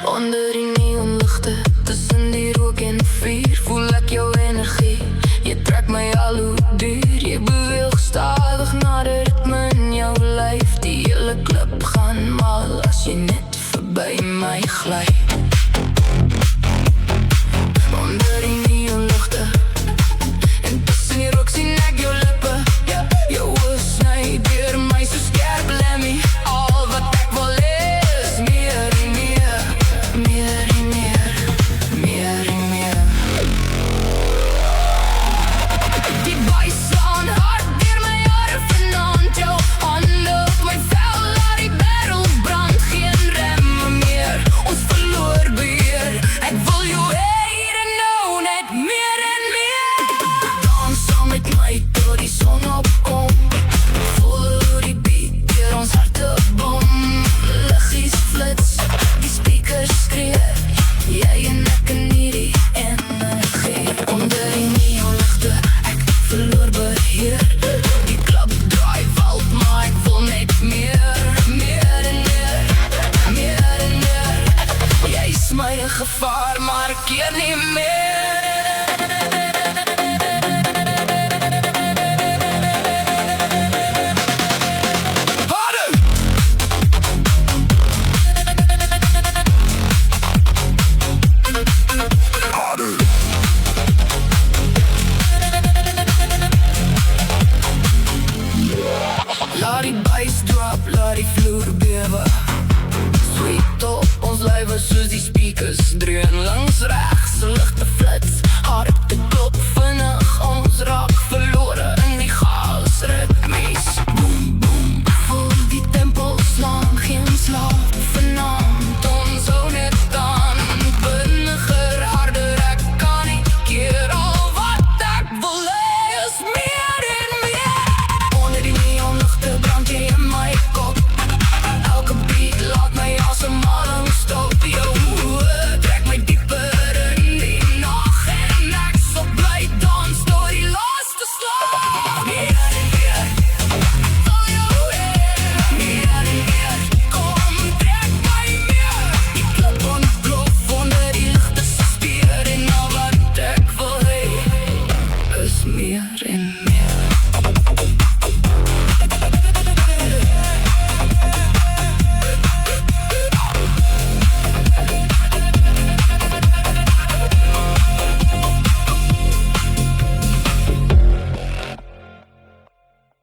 Onder die neonlichte, tussen die rook en vuur, voel ek jou energie. Je trekt my al hoe duur. Jy beweeg stadig na die ritme in jou lyf. Die hele klub gaan mal as jy net verby my gly. Onder die neonligte en tussen die rook sien ek jou lippe. Jou oë sny deur my so skerp lemmy. Al wat ek wil is meer en meer, meer en meer, meer en meer. Die bass slaan hard deur my hare vanaand. Jou hande op my vel, laat die barrel brand. Geen remme meer, ons verloor beheer. Ek wil jou hier en nou, net meer en meer. Dans saam met my tot die son opkom. Voel hoe die beat deur ons harte bom. Liggies flits, die speakers skree. Jy en ek in hierdie energie. Onder die neonligte, ek verloor beheer. Die klub draai wild, maar ek wil net meer. Meer en meer, meer en meer. Jy is my gevaar, maar ek keer nie meer. Laat die bass drop, laat die vloer bewe. Sweet op ons lywe soos die speakers dreun. Langs regs, ligte flits,